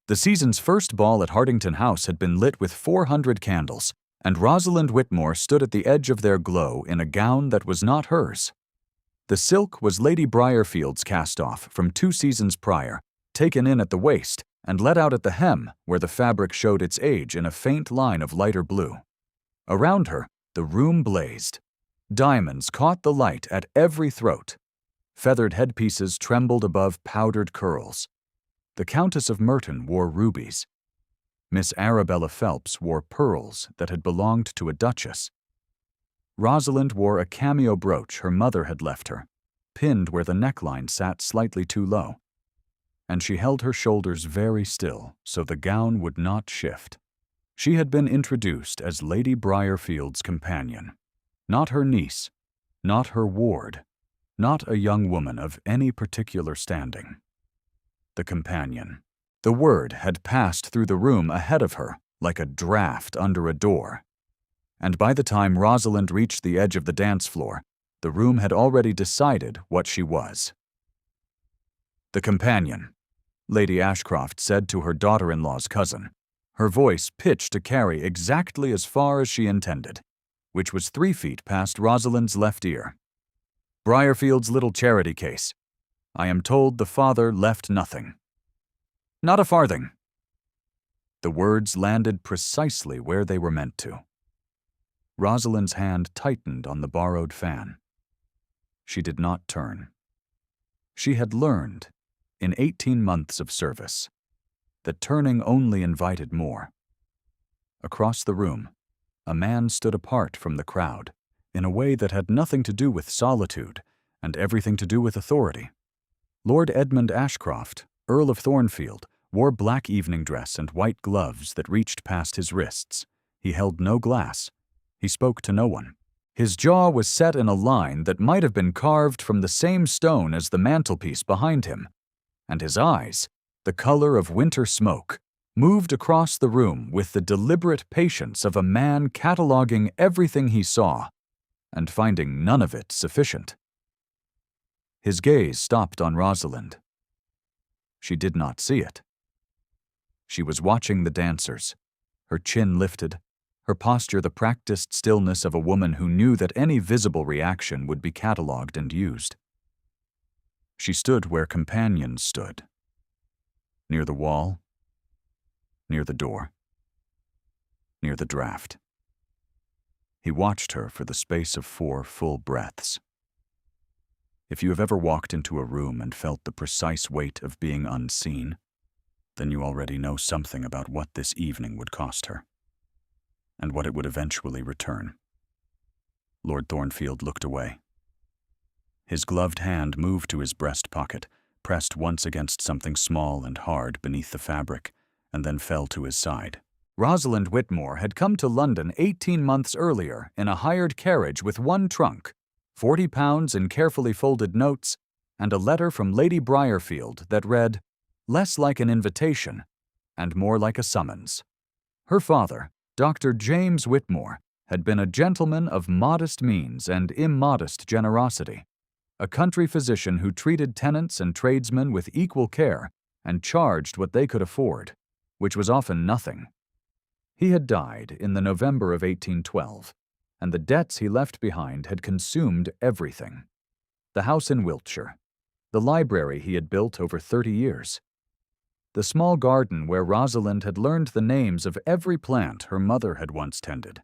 The season's first ball at Hartington House had been lit with 400 candles, and Rosalind Whitmore stood at the edge of their glow in a gown that was not hers. The silk was Lady Briarfield's cast-off from 2 seasons prior, taken in at the waist and let out at the hem where the fabric showed its age in a faint line of lighter blue. Around her, the room blazed. Diamonds caught the light at every throat. Feathered headpieces trembled above powdered curls. The Countess of Merton wore rubies. Miss Arabella Phelps wore pearls that had belonged to a duchess. Rosalind wore a cameo brooch her mother had left her, pinned where the neckline sat slightly too low. And she held her shoulders very still so the gown would not shift. She had been introduced as Lady Briarfield's companion, not her niece, not her ward, not a young woman of any particular standing. The companion. The word had passed through the room ahead of her like a draft under a door. And by the time Rosalind reached the edge of the dance floor, the room had already decided what she was. The companion, Lady Ashcroft said to her daughter-in-law's cousin, her voice pitched to carry exactly as far as she intended, which was 3 feet past Rosalind's left ear. Briarfield's little charity case. I am told the father left nothing. Not a farthing. The words landed precisely where they were meant to. Rosalind's hand tightened on the borrowed fan. She did not turn. She had learned, in 18 months of service, that turning only invited more. Across the room, a man stood apart from the crowd in a way that had nothing to do with solitude and everything to do with authority. Lord Edmund Ashcroft, Earl of Thornfield, wore black evening dress and white gloves that reached past his wrists. He held no glass. He spoke to no one. His jaw was set in a line that might have been carved from the same stone as the mantelpiece behind him, and his eyes, the color of winter smoke, moved across the room with the deliberate patience of a man cataloging everything he saw and finding none of it sufficient. His gaze stopped on Rosalind. She did not see it. She was watching the dancers, her chin lifted, her posture the practiced stillness of a woman who knew that any visible reaction would be catalogued and used. She stood where companions stood, near the wall, near the door, near the draft. He watched her for the space of 4 full breaths. If you have ever walked into a room and felt the precise weight of being unseen, then you already know something about what this evening would cost her, and what it would eventually return. Lord Thornfield looked away. His gloved hand moved to his breast pocket, pressed once against something small and hard beneath the fabric, and then fell to his side. Rosalind Whitmore had come to London 18 months earlier in a hired carriage with 1 trunk, 40 pounds in carefully folded notes, and a letter from Lady Briarfield that read, less like an invitation and more like a summons. Her father, Dr. James Whitmore, had been a gentleman of modest means and immodest generosity, a country physician who treated tenants and tradesmen with equal care and charged what they could afford, which was often nothing. He had died in the November of 1812, and the debts he left behind had consumed everything. The house in Wiltshire, the library he had built over 30 years, the small garden where Rosalind had learned the names of every plant her mother had once tended.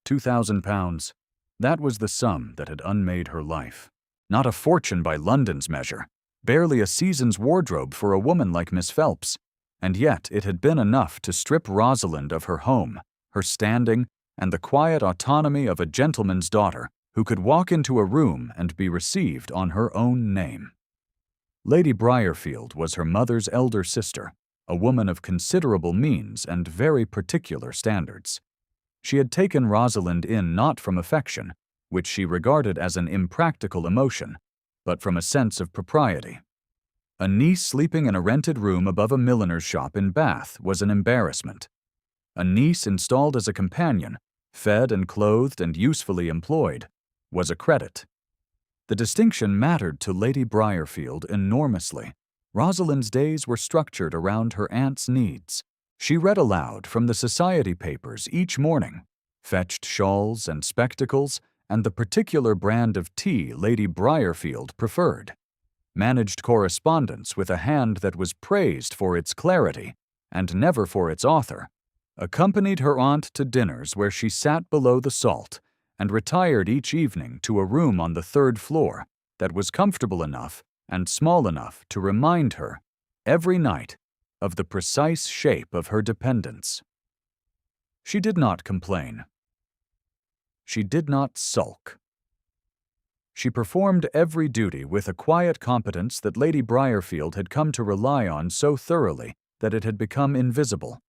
£2,000, that was the sum that had unmade her life. Not a fortune by London's measure, barely a season's wardrobe for a woman like Miss Phelps, and yet it had been enough to strip Rosalind of her home, her standing, and the quiet autonomy of a gentleman's daughter who could walk into a room and be received on her own name. Lady Briarfield was her mother's elder sister, a woman of considerable means and very particular standards. She had taken Rosalind in not from affection, which she regarded as an impractical emotion, but from a sense of propriety. A niece sleeping in a rented room above a milliner's shop in Bath was an embarrassment. A niece installed as a companion, fed and clothed and usefully employed, was a credit. The distinction mattered to Lady Briarfield enormously, Rosalind's days were structured around her aunt's needs. She read aloud from the society papers each morning, fetched shawls and spectacles and the particular brand of tea Lady Briarfield preferred, managed correspondence with a hand that was praised for its clarity and never for its author, accompanied her aunt to dinners where she sat below the salt, and retired each evening to a room on the third floor that was comfortable enough and small enough to remind her, every night, of the precise shape of her dependence. She did not complain. She did not sulk. She performed every duty with a quiet competence that Lady Briarfield had come to rely on so thoroughly that it had become invisible,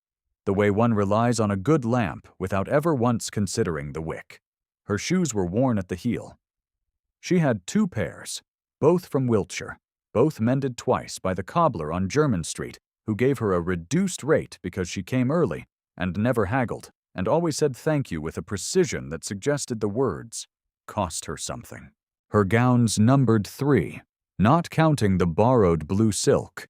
the way one relies on a good lamp without ever once considering the wick. Her shoes were worn at the heel. She had 2 pairs, both from Wiltshire, both mended twice by the cobbler on Jermyn Street, who gave her a reduced rate because she came early and never haggled, and always said thank you with a precision that suggested the words cost her something. Her gowns numbered 3, not counting the borrowed blue silk,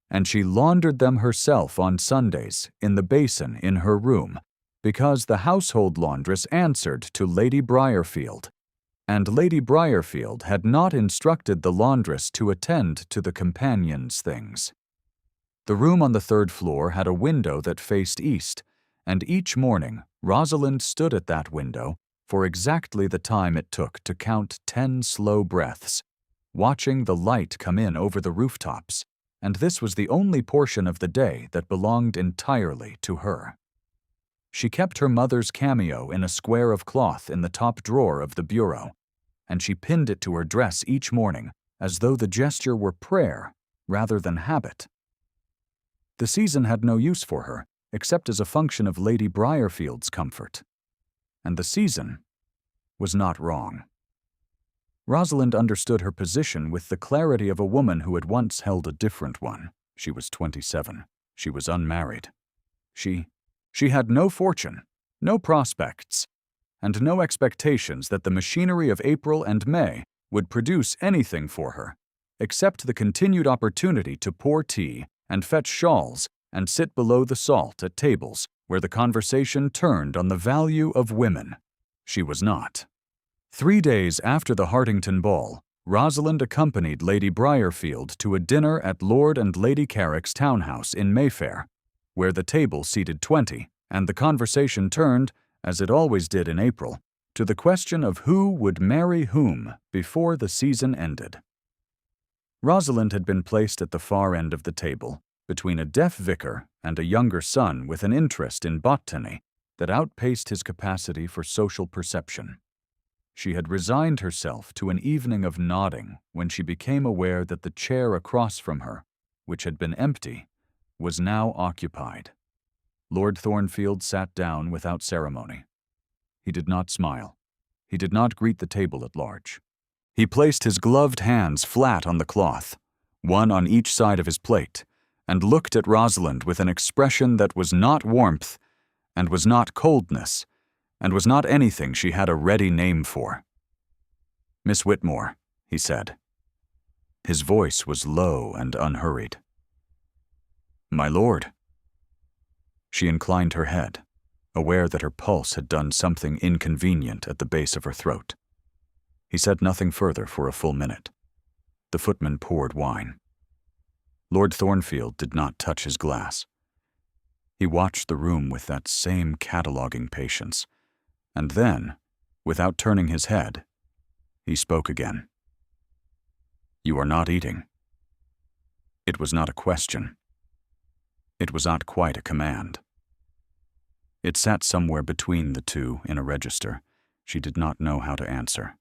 and she laundered them herself on Sundays in the basin in her room, because the household laundress answered to Lady Briarfield, and Lady Briarfield had not instructed the laundress to attend to the companions' things. The room on the third floor had a window that faced east, and each morning Rosalind stood at that window for exactly the time it took to count 10 slow breaths, watching the light come in over the rooftops, and this was the only portion of the day that belonged entirely to her. She kept her mother's cameo in a square of cloth in the top drawer of the bureau, and she pinned it to her dress each morning as though the gesture were prayer rather than habit. The season had no use for her, except as a function of Lady Briarfield's comfort. And the season was not wrong. Rosalind understood her position with the clarity of a woman who had once held a different one. She was 27. She was unmarried. She had no fortune, no prospects, and no expectations that the machinery of April and May would produce anything for her, except the continued opportunity to pour tea and fetch shawls and sit below the salt at tables where the conversation turned on the value of women. She was not. 3 days after the Hartington ball, Rosalind accompanied Lady Briarfield to a dinner at Lord and Lady Carrick's townhouse in Mayfair, where the table seated 20, and the conversation turned, as it always did in April, to the question of who would marry whom before the season ended. Rosalind had been placed at the far end of the table, between a deaf vicar and a younger son with an interest in botany that outpaced his capacity for social perception. She had resigned herself to an evening of nodding when she became aware that the chair across from her, which had been empty, was now occupied. Lord Thornfield sat down without ceremony. He did not smile. He did not greet the table at large. He placed his gloved hands flat on the cloth, one on each side of his plate, and looked at Rosalind with an expression that was not warmth, and was not coldness, and was not anything she had a ready name for. "Miss Whitmore," he said. His voice was low and unhurried. "My lord." She inclined her head, aware that her pulse had done something inconvenient at the base of her throat. He said nothing further for a full minute. The footman poured wine. Lord Thornfield did not touch his glass. He watched the room with that same cataloguing patience, and then, without turning his head, he spoke again. "You are not eating." It was not a question. It was not quite a command. It sat somewhere between the two in a register. She did not know how to answer.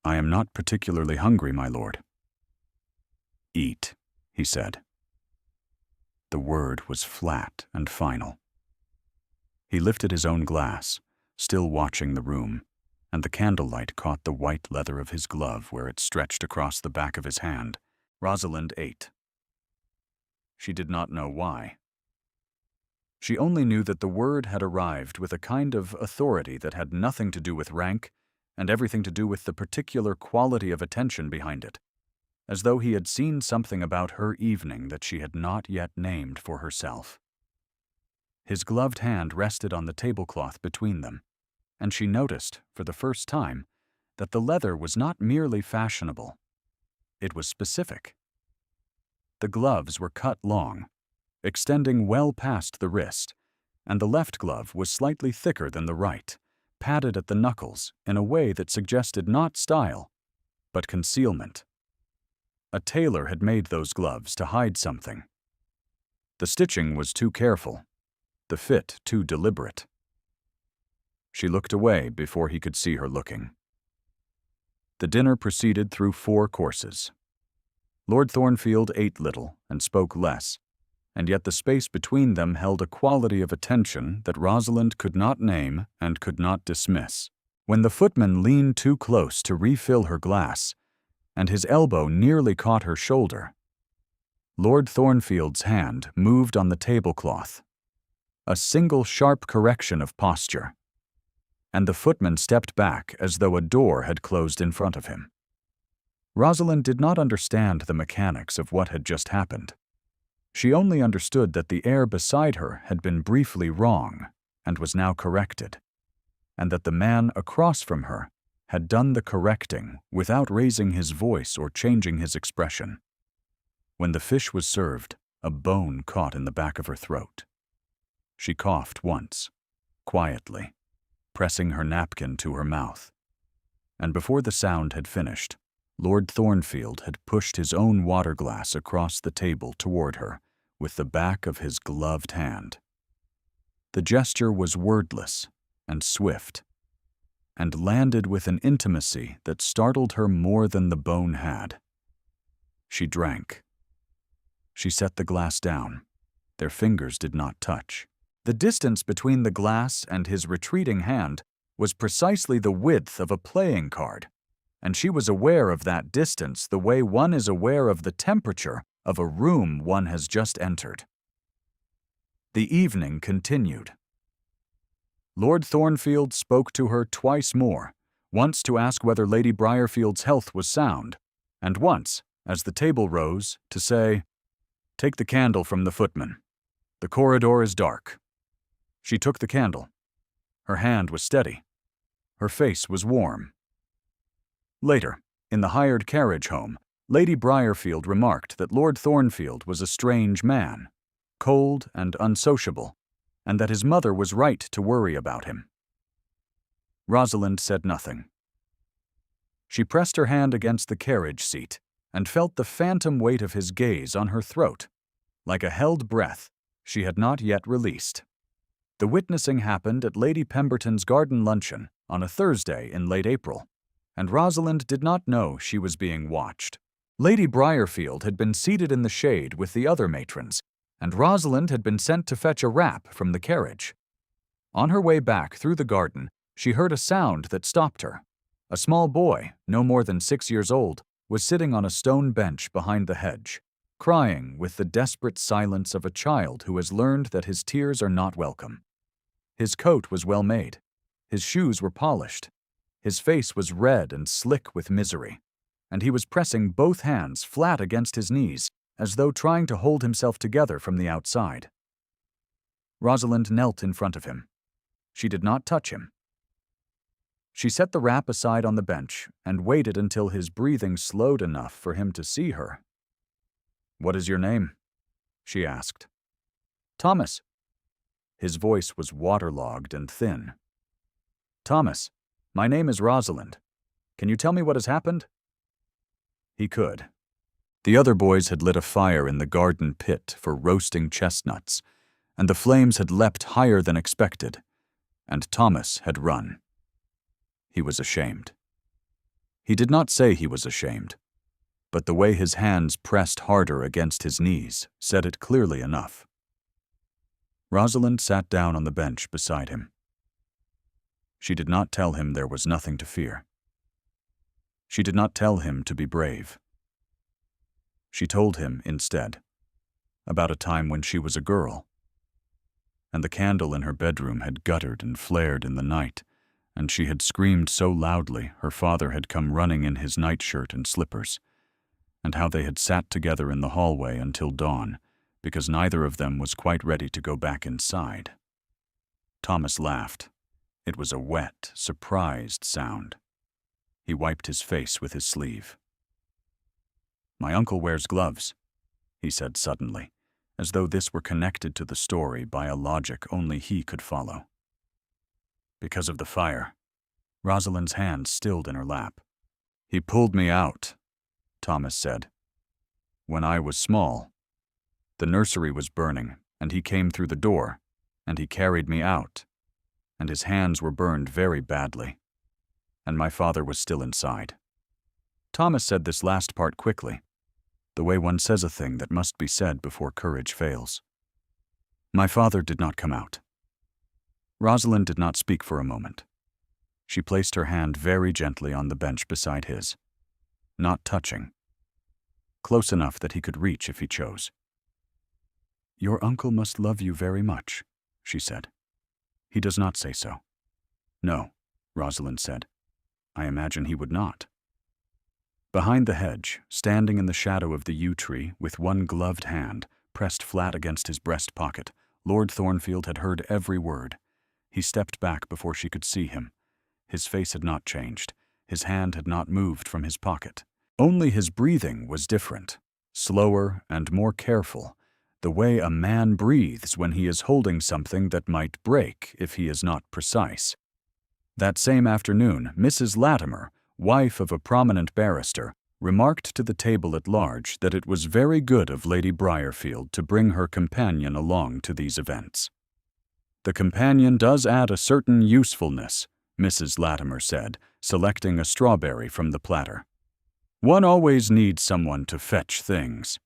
"I am not particularly hungry, my lord." "Eat," he said. The word was flat and final. He lifted his own glass, still watching the room, and the candlelight caught the white leather of his glove where it stretched across the back of his hand. Rosalind ate. She did not know why. She only knew that the word had arrived with a kind of authority that had nothing to do with rank and everything to do with the particular quality of attention behind it, as though he had seen something about her evening that she had not yet named for herself. His gloved hand rested on the tablecloth between them, and she noticed, for the first time, that the leather was not merely fashionable. It was specific. The gloves were cut long, extending well past the wrist, and the left glove was slightly thicker than the right, padded at the knuckles in a way that suggested not style, but concealment. A tailor had made those gloves to hide something. The stitching was too careful, the fit too deliberate. She looked away before he could see her looking. The dinner proceeded through 4 courses. Lord Thornfield ate little and spoke less, and yet the space between them held a quality of attention that Rosalind could not name and could not dismiss. When the footman leaned too close to refill her glass, and his elbow nearly caught her shoulder, Lord Thornfield's hand moved on the tablecloth, a single sharp correction of posture, and the footman stepped back as though a door had closed in front of him. Rosalind did not understand the mechanics of what had just happened. She only understood that the air beside her had been briefly wrong and was now corrected, and that the man across from her had done the correcting without raising his voice or changing his expression. When the fish was served, a bone caught in the back of her throat. She coughed once, quietly, pressing her napkin to her mouth, and before the sound had finished, Lord Thornfield had pushed his own water glass across the table toward her with the back of his gloved hand. The gesture was wordless and swift, and landed with an intimacy that startled her more than the bone had. She drank. She set the glass down. Their fingers did not touch. The distance between the glass and his retreating hand was precisely the width of a playing card, and she was aware of that distance the way one is aware of the temperature of a room one has just entered. The evening continued. Lord Thornfield spoke to her twice more, once to ask whether Lady Briarfield's health was sound, and once, as the table rose, to say, "Take the candle from the footman. The corridor is dark." She took the candle. Her hand was steady. Her face was warm. Later, in the hired carriage home, Lady Briarfield remarked that Lord Thornfield was a strange man, cold and unsociable, and that his mother was right to worry about him. Rosalind said nothing. She pressed her hand against the carriage seat and felt the phantom weight of his gaze on her throat, like a held breath she had not yet released. The witnessing happened at Lady Pemberton's garden luncheon on a Thursday in late April, and Rosalind did not know she was being watched. Lady Briarfield had been seated in the shade with the other matrons, and Rosalind had been sent to fetch a wrap from the carriage. On her way back through the garden, she heard a sound that stopped her. A small boy, no more than 6 years old, was sitting on a stone bench behind the hedge, crying with the desperate silence of a child who has learned that his tears are not welcome. His coat was well made. His shoes were polished. His face was red and slick with misery, and he was pressing both hands flat against his knees, as though trying to hold himself together from the outside. Rosalind knelt in front of him. She did not touch him. She set the wrap aside on the bench and waited until his breathing slowed enough for him to see her. "What is your name?" she asked. "Thomas." His voice was waterlogged and thin. "Thomas, my name is Rosalind. Can you tell me what has happened?" He could. The other boys had lit a fire in the garden pit for roasting chestnuts, and the flames had leapt higher than expected, and Thomas had run. He was ashamed. He did not say he was ashamed, but the way his hands pressed harder against his knees said it clearly enough. Rosalind sat down on the bench beside him. She did not tell him there was nothing to fear. She did not tell him to be brave. She told him, instead, about a time when she was a girl, and the candle in her bedroom had guttered and flared in the night, and she had screamed so loudly her father had come running in his nightshirt and slippers, and how they had sat together in the hallway until dawn, because neither of them was quite ready to go back inside. Thomas laughed. It was a wet, surprised sound. He wiped his face with his sleeve. "My uncle wears gloves," he said suddenly, as though this were connected to the story by a logic only he could follow. "Because of the fire." Rosalind's hand stilled in her lap. "He pulled me out," Thomas said. "When I was small. The nursery was burning, and he came through the door, and he carried me out, and his hands were burned very badly, and my father was still inside." Thomas said this last part quickly, the way one says a thing that must be said before courage fails. "My father did not come out." Rosalind did not speak for a moment. She placed her hand very gently on the bench beside his, not touching, close enough that he could reach if he chose. "Your uncle must love you very much," she said. "He does not say so." "No," Rosalind said. "I imagine he would not." Behind the hedge, standing in the shadow of the yew tree, with one gloved hand pressed flat against his breast pocket, Lord Thornfield had heard every word. He stepped back before she could see him. His face had not changed. His hand had not moved from his pocket. Only his breathing was different, slower and more careful, the way a man breathes when he is holding something that might break if he is not precise. That same afternoon, Mrs. Latimer, wife of a prominent barrister, remarked to the table at large that it was very good of Lady Briarfield to bring her companion along to these events. "The companion does add a certain usefulness," Mrs. Latimer said, selecting a strawberry from the platter. "One always needs someone to fetch things."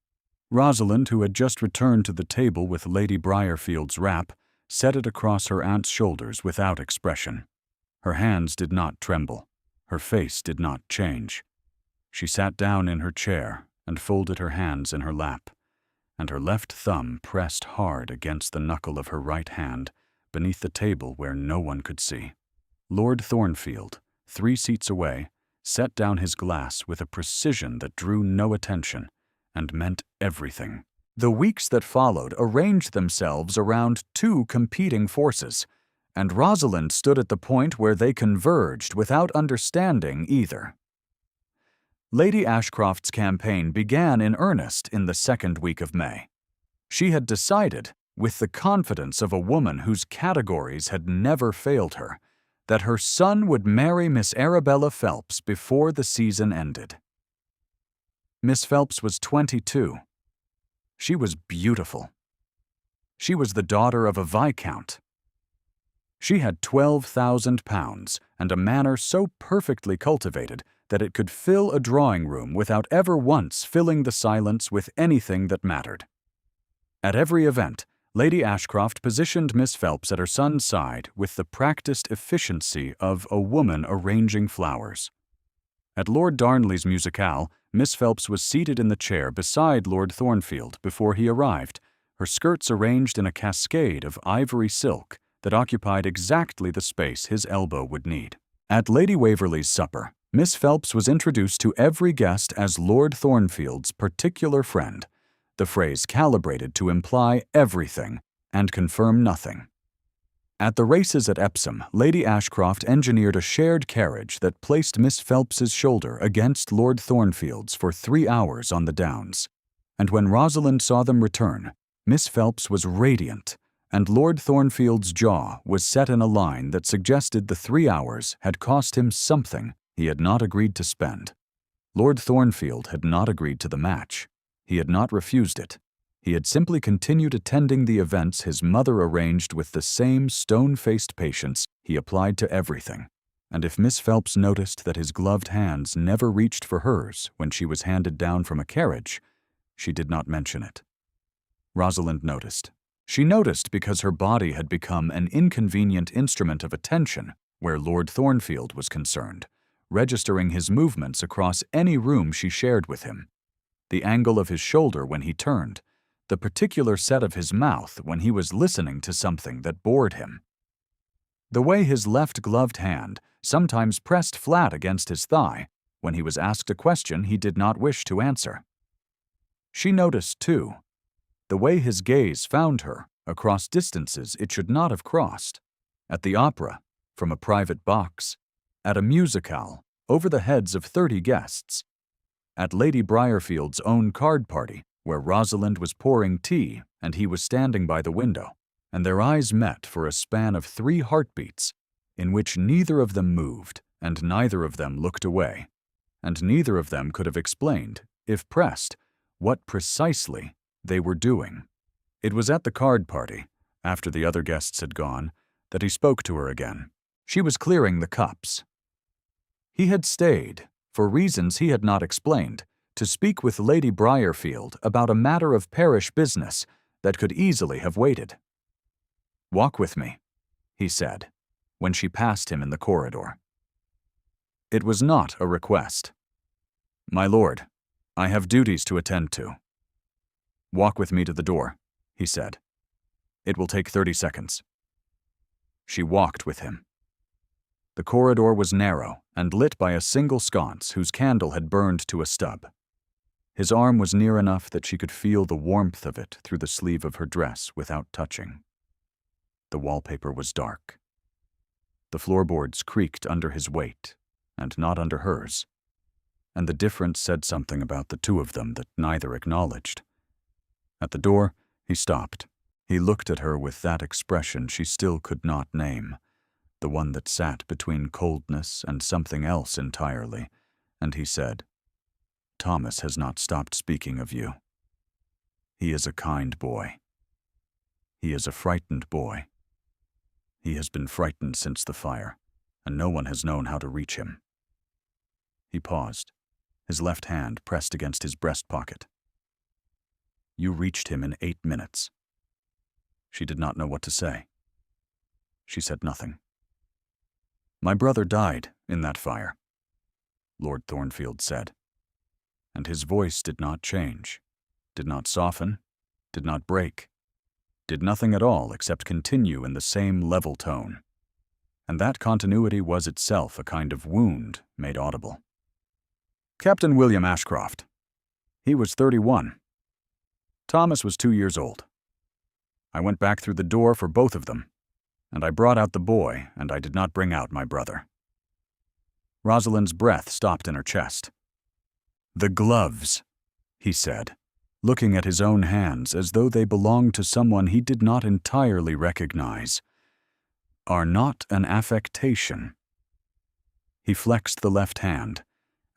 Rosalind, who had just returned to the table with Lady Briarfield's wrap, set it across her aunt's shoulders without expression. Her hands did not tremble. Her face did not change. She sat down in her chair and folded her hands in her lap, and her left thumb pressed hard against the knuckle of her right hand beneath the table where no one could see. Lord Thornfield, 3 seats away, set down his glass with a precision that drew no attention and meant everything. The weeks that followed arranged themselves around 2 competing forces, and Rosalind stood at the point where they converged without understanding either. Lady Ashcroft's campaign began in earnest in the 2nd week of May. She had decided, with the confidence of a woman whose categories had never failed her, that her son would marry Miss Arabella Phelps before the season ended. Miss Phelps was 22. She was beautiful. She was the daughter of a viscount. She had £12,000 and a manner so perfectly cultivated that it could fill a drawing room without ever once filling the silence with anything that mattered. At every event, Lady Ashcroft positioned Miss Phelps at her son's side with the practiced efficiency of a woman arranging flowers. At Lord Darnley's musicale, Miss Phelps was seated in the chair beside Lord Thornfield before he arrived, her skirts arranged in a cascade of ivory silk that occupied exactly the space his elbow would need. At Lady Waverley's supper, Miss Phelps was introduced to every guest as Lord Thornfield's particular friend, the phrase calibrated to imply everything and confirm nothing. At the races at Epsom, Lady Ashcroft engineered a shared carriage that placed Miss Phelps's shoulder against Lord Thornfield's for 3 hours on the Downs, and when Rosalind saw them return, Miss Phelps was radiant, and Lord Thornfield's jaw was set in a line that suggested the 3 hours had cost him something he had not agreed to spend. Lord Thornfield had not agreed to the match. He had not refused it. He had simply continued attending the events his mother arranged with the same stone-faced patience he applied to everything. And if Miss Phelps noticed that his gloved hands never reached for hers when she was handed down from a carriage, she did not mention it. Rosalind noticed. She noticed because her body had become an inconvenient instrument of attention where Lord Thornfield was concerned, registering his movements across any room she shared with him. The angle of his shoulder when he turned, the particular set of his mouth when he was listening to something that bored him. The way his left gloved hand sometimes pressed flat against his thigh when he was asked a question he did not wish to answer. She noticed, too, the way his gaze found her across distances it should not have crossed. At the opera, from a private box. At a musicale, over the heads of 30 guests. At Lady Briarfield's own card party, where Rosalind was pouring tea and he was standing by the window, and their eyes met for a span of 3 heartbeats, in which neither of them moved and neither of them looked away, and neither of them could have explained, if pressed, what precisely they were doing. It was at the card party, after the other guests had gone, that he spoke to her again. She was clearing the cups. He had stayed, for reasons he had not explained, to speak with Lady Briarfield about a matter of parish business that could easily have waited. "Walk with me," he said, when she passed him in the corridor. It was not a request. "My lord, I have duties to attend to." "Walk with me to the door," he said. "It will take 30 seconds." She walked with him. The corridor was narrow and lit by a single sconce whose candle had burned to a stub. His arm was near enough that she could feel the warmth of it through the sleeve of her dress without touching. The wallpaper was dark. The floorboards creaked under his weight, and not under hers, and the difference said something about the two of them that neither acknowledged. At the door, he stopped. He looked at her with that expression she still could not name, the one that sat between coldness and something else entirely, and he said, "Thomas has not stopped speaking of you. He is a kind boy. He is a frightened boy. He has been frightened since the fire, and no one has known how to reach him." He paused, his left hand pressed against his breast pocket. "You reached him in 8 minutes." She did not know what to say. She said nothing. "My brother died in that fire," Lord Thornfield said, and his voice did not change, did not soften, did not break, did nothing at all except continue in the same level tone. And that continuity was itself a kind of wound made audible. "Captain William Ashcroft. He was 31. Thomas was 2 years old. I went back through the door for both of them, and I brought out the boy, and I did not bring out my brother." Rosalind's breath stopped in her chest. "The gloves," he said, looking at his own hands as though they belonged to someone he did not entirely recognize, "are not an affectation." He flexed the left hand,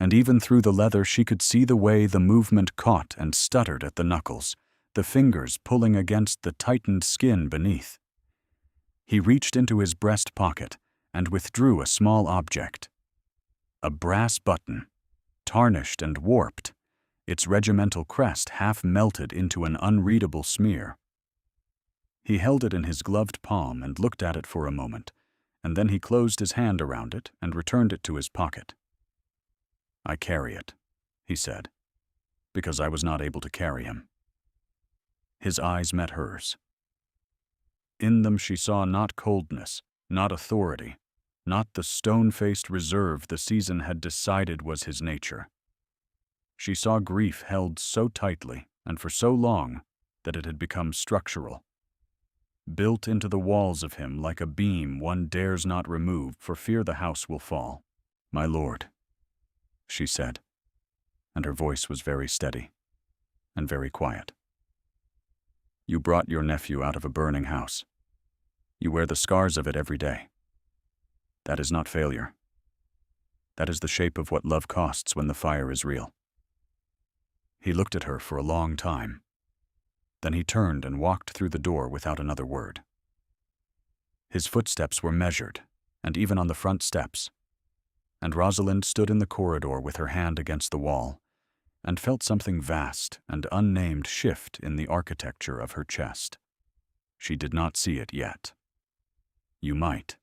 and even through the leather she could see the way the movement caught and stuttered at the knuckles, the fingers pulling against the tightened skin beneath. He reached into his breast pocket and withdrew a small object. A brass button, tarnished and warped, its regimental crest half melted into an unreadable smear. He held it in his gloved palm and looked at it for a moment, and then he closed his hand around it and returned it to his pocket. "I carry it," he said, "because I was not able to carry him." His eyes met hers. In them she saw not coldness, not authority, not the stone-faced reserve the season had decided was his nature. She saw grief held so tightly and for so long that it had become structural, built into the walls of him like a beam one dares not remove for fear the house will fall. "My lord," she said, and her voice was very steady and very quiet. "You brought your nephew out of a burning house. You wear the scars of it every day. That is not failure. That is the shape of what love costs when the fire is real." He looked at her for a long time. Then he turned and walked through the door without another word. His footsteps were measured, and even on the front steps, and Rosalind stood in the corridor with her hand against the wall, and felt something vast and unnamed shift in the architecture of her chest. She did not see it yet. You might.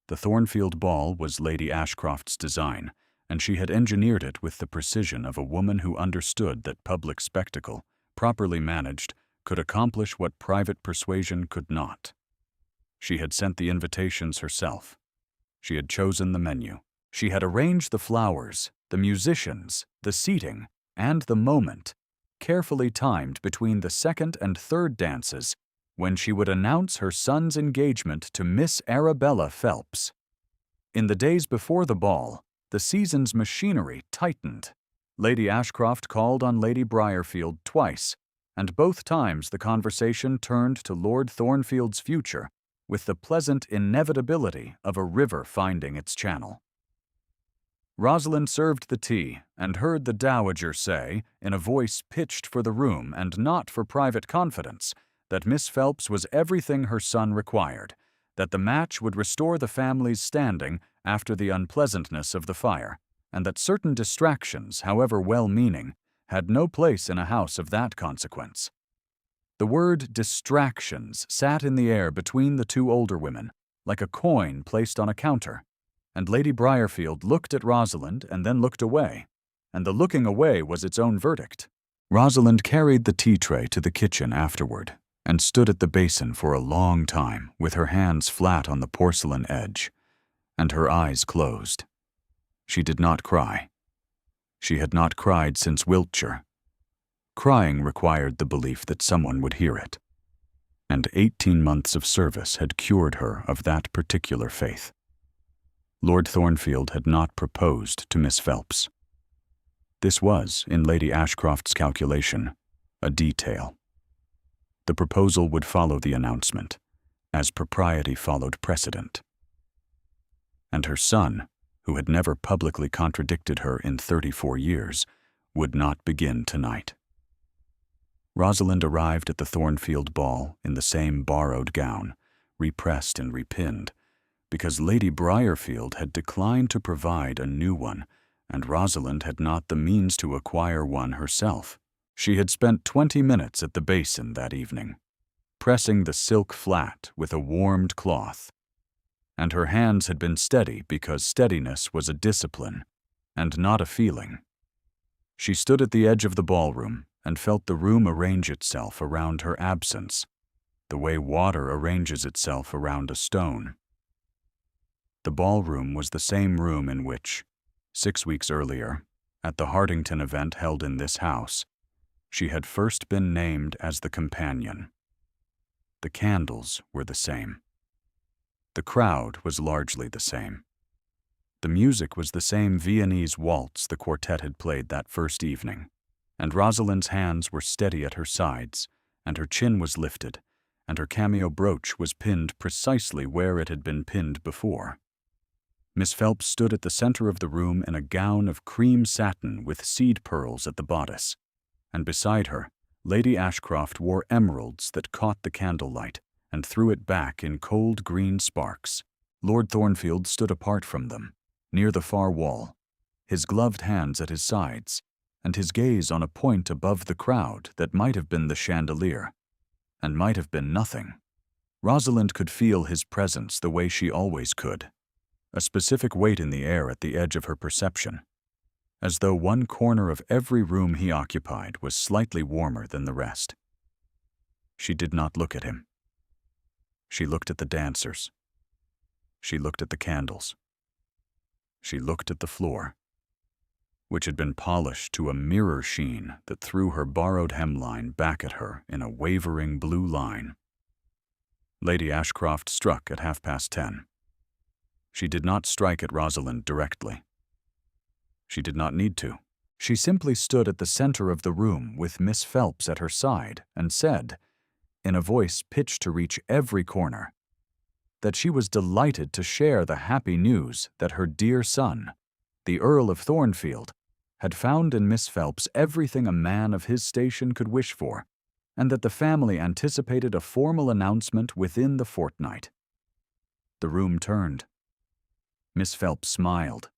The Thornfield ball was Lady Ashcroft's design, and she had engineered it with the precision of a woman who understood that public spectacle, properly managed, could accomplish what private persuasion could not. She had sent the invitations herself. She had chosen the menu. She had arranged the flowers the musicians, the seating, and the moment, carefully timed between the second and third dances, when she would announce her son's engagement to Miss Arabella Phelps. In the days before the ball, the season's machinery tightened. Lady Ashcroft called on Lady Briarfield twice, and both times the conversation turned to Lord Thornfield's future, with the pleasant inevitability of a river finding its channel. Rosalind served the tea and heard the dowager say, in a voice pitched for the room and not for private confidence, that Miss Phelps was everything her son required, that the match would restore the family's standing after the unpleasantness of the fire, and that certain distractions, however well-meaning, had no place in a house of that consequence. The word distractions sat in the air between the two older women, like a coin placed on a counter, and Lady Briarfield looked at Rosalind and then looked away, and the looking away was its own verdict. Rosalind carried the tea tray to the kitchen afterward, and stood at the basin for a long time with her hands flat on the porcelain edge, and her eyes closed. She did not cry. She had not cried since Wiltshire. Crying required the belief that someone would hear it, and 18 months of service had cured her of that particular faith. Lord Thornfield had not proposed to Miss Phelps. This was, in Lady Ashcroft's calculation, a detail. The proposal would follow the announcement, as propriety followed precedent. And her son, who had never publicly contradicted her in 34 years, would not begin tonight. Rosalind arrived at the Thornfield ball in the same borrowed gown, repressed and repinned, because Lady Briarfield had declined to provide a new one, and Rosalind had not the means to acquire one herself. She had spent 20 minutes at the basin that evening, pressing the silk flat with a warmed cloth, and her hands had been steady because steadiness was a discipline and not a feeling. She stood at the edge of the ballroom and felt the room arrange itself around her absence, the way water arranges itself around a stone. The ballroom was the same room in which, 6 weeks earlier, at the Hardington event held in this house, she had first been named as the companion. The candles were the same. The crowd was largely the same. The music was the same Viennese waltz the quartet had played that first evening, and Rosalind's hands were steady at her sides, and her chin was lifted, and her cameo brooch was pinned precisely where it had been pinned before. Miss Phelps stood at the center of the room in a gown of cream satin with seed pearls at the bodice, and beside her, Lady Ashcroft wore emeralds that caught the candlelight and threw it back in cold green sparks. Lord Thornfield stood apart from them, near the far wall, his gloved hands at his sides, and his gaze on a point above the crowd that might have been the chandelier, and might have been nothing. Rosalind could feel his presence the way she always could, a specific weight in the air at the edge of her perception, as though one corner of every room he occupied was slightly warmer than the rest. She did not look at him. She looked at the dancers. She looked at the candles. She looked at the floor, which had been polished to a mirror sheen that threw her borrowed hemline back at her in a wavering blue line. Lady Ashcroft struck at 10:30. She did not strike at Rosalind directly. She did not need to. She simply stood at the center of the room with Miss Phelps at her side and said, in a voice pitched to reach every corner, that she was delighted to share the happy news that her dear son, the Earl of Thornfield, had found in Miss Phelps everything a man of his station could wish for, and that the family anticipated a formal announcement within the fortnight. The room turned. Miss Phelps smiled.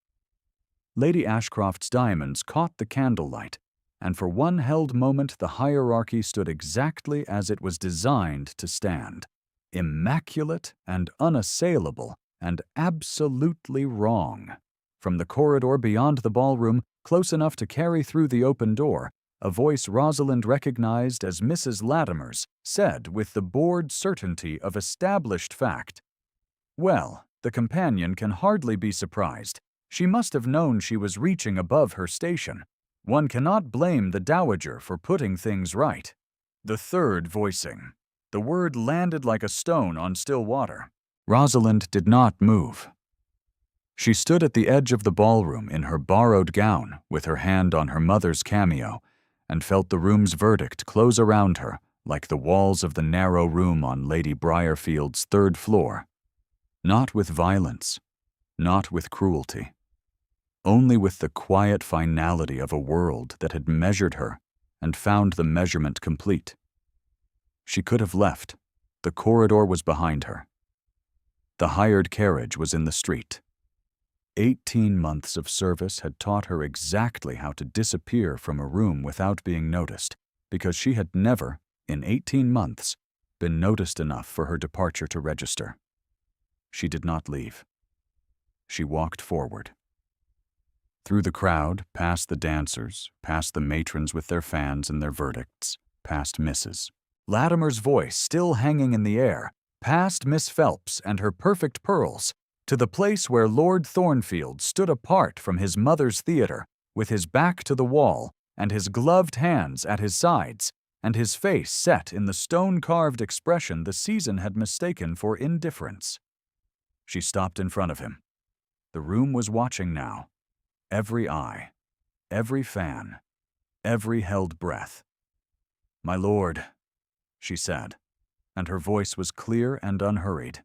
Lady Ashcroft's diamonds caught the candlelight, and for one held moment the hierarchy stood exactly as it was designed to stand, immaculate and unassailable and absolutely wrong. From the corridor beyond the ballroom, close enough to carry through the open door, a voice Rosalind recognized as Mrs. Latimer's said with the bored certainty of established fact, "Well, the companion can hardly be surprised. She must have known she was reaching above her station. One cannot blame the dowager for putting things right. The third voicing. The word landed like a stone on still water. Rosalind did not move. She stood at the edge of the ballroom in her borrowed gown, with her hand on her mother's cameo, and felt the room's verdict close around her like the walls of the narrow room on Lady Briarfield's third floor. Not with violence, not with cruelty, only with the quiet finality of a world that had measured her and found the measurement complete. She could have left. The corridor was behind her. The hired carriage was in the street. 18 months of service had taught her exactly how to disappear from a room without being noticed, because she had never, in 18 months, been noticed enough for her departure to register. She did not leave. She walked forward. Through the crowd, past the dancers, past the matrons with their fans and their verdicts, past Mrs. Latimer's voice still hanging in the air, past Miss Phelps and her perfect pearls, to the place where Lord Thornfield stood apart from his mother's theater, with his back to the wall and his gloved hands at his sides, and his face set in the stone-carved expression the season had mistaken for indifference. She stopped in front of him. The room was watching now. Every eye, every fan, every held breath. "My lord," she said, and her voice was clear and unhurried,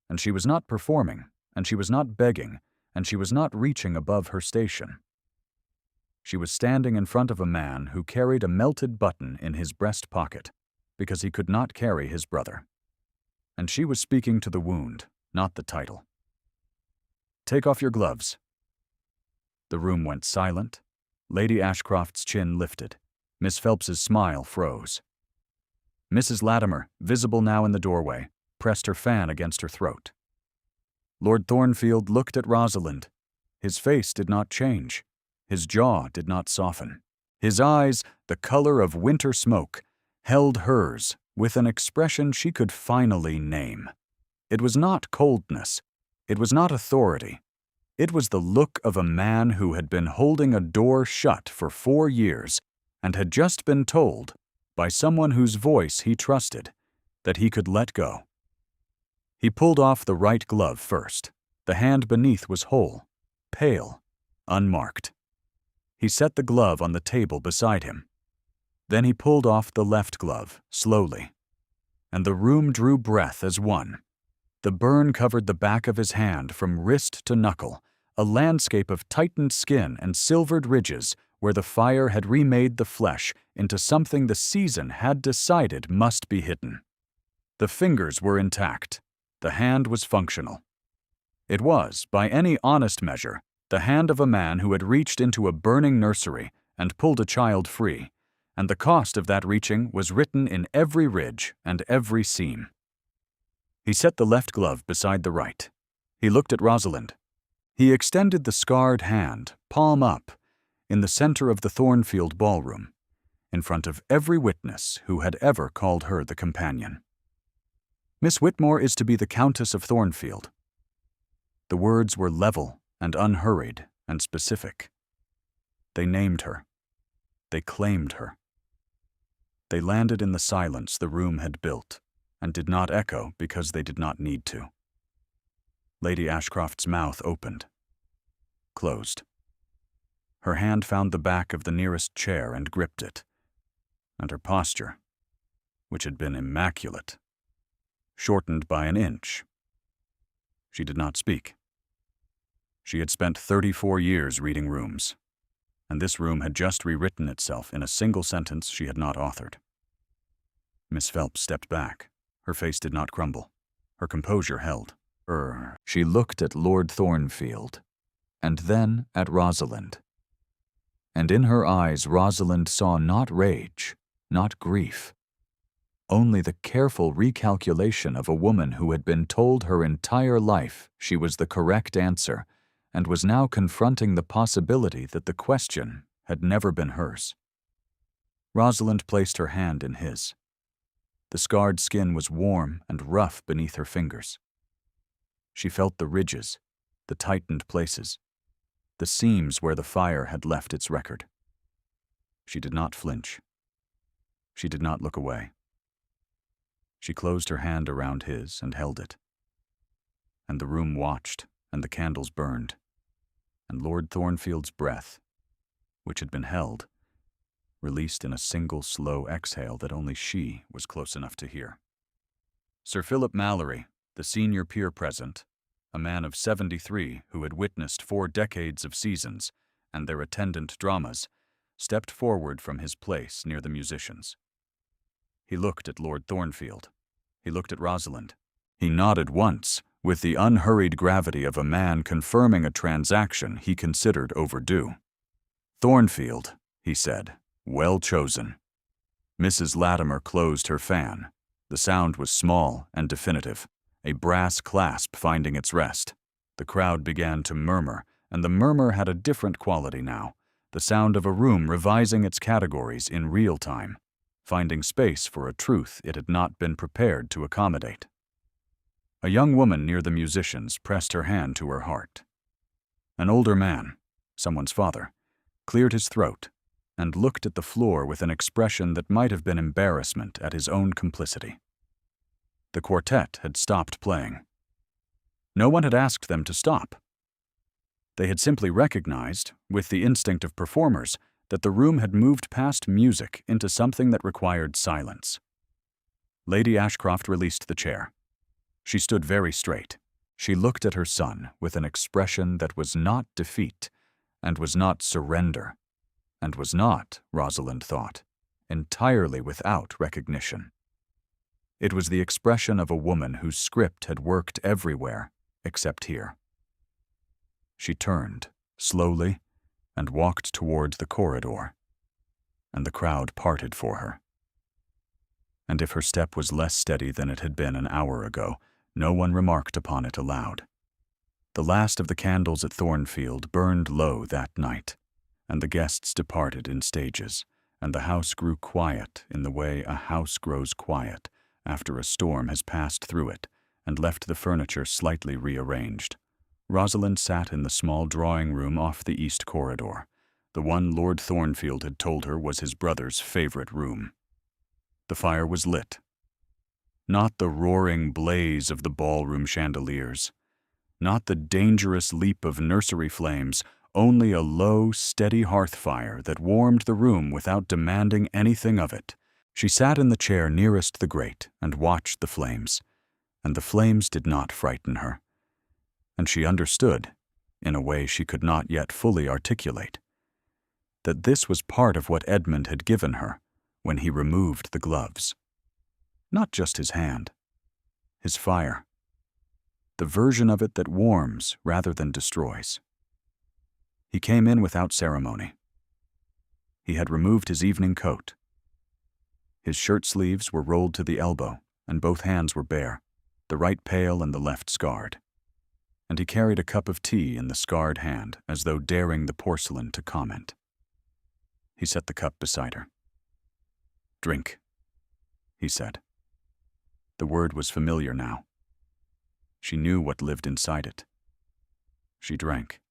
and she was not performing, and she was not begging, and she was not reaching above her station. She was standing in front of a man who carried a melted button in his breast pocket, because he could not carry his brother. And she was speaking to the wound, not the title. "Take off your gloves." The room went silent. Lady Ashcroft's chin lifted. Miss Phelps's smile froze. Mrs. Latimer, visible now in the doorway, pressed her fan against her throat. Lord Thornfield looked at Rosalind. His face did not change. His jaw did not soften. His eyes, the color of winter smoke, held hers with an expression she could finally name. It was not coldness. It was not authority. It was the look of a man who had been holding a door shut for 4 years and had just been told, by someone whose voice he trusted, that he could let go. He pulled off the right glove first. The hand beneath was whole, pale, unmarked. He set the glove on the table beside him. Then he pulled off the left glove, slowly. And the room drew breath as one. The burn covered the back of his hand from wrist to knuckle, a landscape of tightened skin and silvered ridges where the fire had remade the flesh into something the season had decided must be hidden. The fingers were intact. The hand was functional. It was, by any honest measure, the hand of a man who had reached into a burning nursery and pulled a child free, and the cost of that reaching was written in every ridge and every seam. He set the left glove beside the right. He looked at Rosalind. He extended the scarred hand, palm up, in the center of the Thornfield ballroom, in front of every witness who had ever called her the companion. "Miss Whitmore is to be the Countess of Thornfield." The words were level and unhurried and specific. They named her. They claimed her. They landed in the silence the room had built, and did not echo because they did not need to. Lady Ashcroft's mouth opened, closed. Her hand found the back of the nearest chair and gripped it, and her posture, which had been immaculate, shortened by an inch. She did not speak. She had spent 34 years reading rooms, and this room had just rewritten itself in a single sentence she had not authored. Miss Phelps stepped back. Her face did not crumble. Her composure held. She looked at Lord Thornfield, and then at Rosalind. And in her eyes Rosalind saw not rage, not grief, only the careful recalculation of a woman who had been told her entire life she was the correct answer and was now confronting the possibility that the question had never been hers. Rosalind placed her hand in his. The scarred skin was warm and rough beneath her fingers. She felt the ridges, the tightened places. the seams where the fire had left its record. She did not flinch. She did not look away. She closed her hand around his and held it. And the room watched, and the candles burned, and Lord Thornfield's breath, which had been held, released in a single slow exhale that only she was close enough to hear. Sir Philip Mallory, the senior peer present, a man of 73 who had witnessed 4 decades of seasons and their attendant dramas, stepped forward from his place near the musicians. He looked at Lord Thornfield. He looked at Rosalind. He nodded once, with the unhurried gravity of a man confirming a transaction he considered overdue. "Thornfield," he said, "well chosen." Mrs. Latimer closed her fan. The sound was small and definitive, a brass clasp finding its rest. The crowd began to murmur, and the murmur had a different quality now, the sound of a room revising its categories in real time, finding space for a truth it had not been prepared to accommodate. A young woman near the musicians pressed her hand to her heart. An older man, someone's father, cleared his throat and looked at the floor with an expression that might have been embarrassment at his own complicity. The quartet had stopped playing. No one had asked them to stop. They had simply recognized, with the instinct of performers, that the room had moved past music into something that required silence. Lady Ashcroft released the chair. She stood very straight. She looked at her son with an expression that was not defeat, and was not surrender, and was not, Rosalind thought, entirely without recognition. It was the expression of a woman whose script had worked everywhere except here. She turned, slowly, and walked toward the corridor, and the crowd parted for her. And if her step was less steady than it had been an hour ago, no one remarked upon it aloud. The last of the candles at Thornfield burned low that night, and the guests departed in stages, and the house grew quiet in the way a house grows quiet after a storm has passed through it and left the furniture slightly rearranged. Rosalind sat in the small drawing room off the east corridor, the one Lord Thornfield had told her was his brother's favorite room. The fire was lit. Not the roaring blaze of the ballroom chandeliers, not the dangerous leap of nursery flames, only a low, steady hearth fire that warmed the room without demanding anything of it. She sat in the chair nearest the grate and watched the flames, and the flames did not frighten her. And she understood, in a way she could not yet fully articulate, that this was part of what Edmund had given her when he removed the gloves. Not just his hand, his fire, the version of it that warms rather than destroys. He came in without ceremony. He had removed his evening coat. His shirt sleeves were rolled to the elbow, and both hands were bare, the right pale and the left scarred. And he carried a cup of tea in the scarred hand, as though daring the porcelain to comment. He set the cup beside her. "Drink," he said. The word was familiar now. She knew what lived inside it. She drank.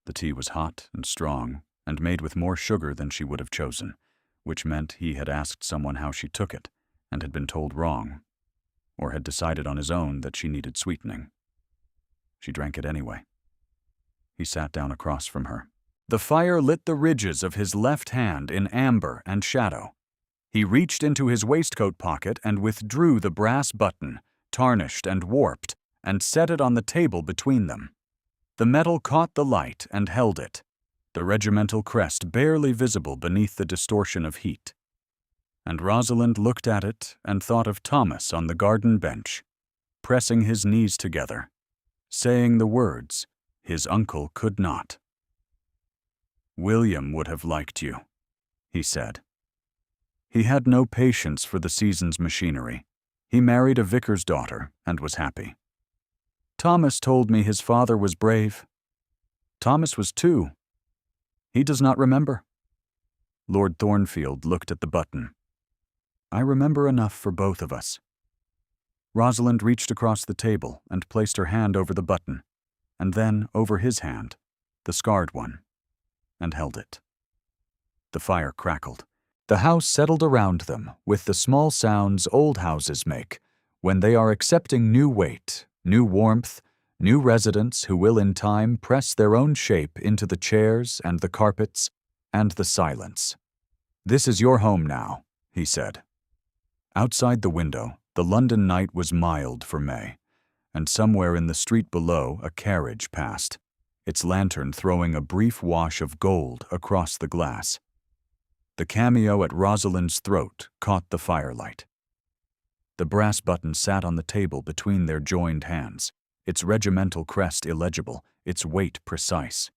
The tea was hot and strong, and made with more sugar than she would have chosen, which meant he had asked someone how she took it, and had been told wrong, or had decided on his own that she needed sweetening. She drank it anyway. He sat down across from her. The fire lit the ridges of his left hand in amber and shadow. He reached into his waistcoat pocket and withdrew the brass button, tarnished and warped, and set it on the table between them. The metal caught the light and held it, the regimental crest barely visible beneath the distortion of heat. And Rosalind looked at it and thought of Thomas on the garden bench, pressing his knees together, saying the words his uncle could not. "William would have liked you," he said. He had no patience for the season's machinery. He married a vicar's daughter and was happy. Thomas told me his father was brave. Thomas was too. He does not remember. Lord Thornfield looked at the button. "I remember enough for both of us." Rosalind reached across the table and placed her hand over the button, and then over his hand, the scarred one, and held it. The fire crackled. The house settled around them with the small sounds old houses make when they are accepting new weight, new warmth, new residents who will in time press their own shape into the chairs and the carpets and the silence. "This is your home now," he said. Outside the window, the London night was mild for May, and somewhere in the street below a carriage passed, its lantern throwing a brief wash of gold across the glass. The cameo at Rosalind's throat caught the firelight. The brass button sat on the table between their joined hands, its regimental crest illegible, its weight precise.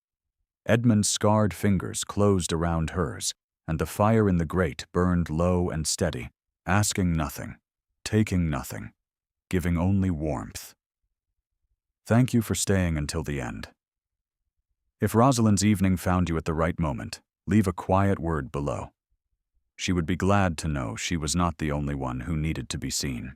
Edmund's scarred fingers closed around hers, and the fire in the grate burned low and steady, asking nothing, taking nothing, giving only warmth. "Thank you for staying until the end. If Rosalind's evening found you at the right moment, leave a quiet word below. She would be glad to know she was not the only one who needed to be seen."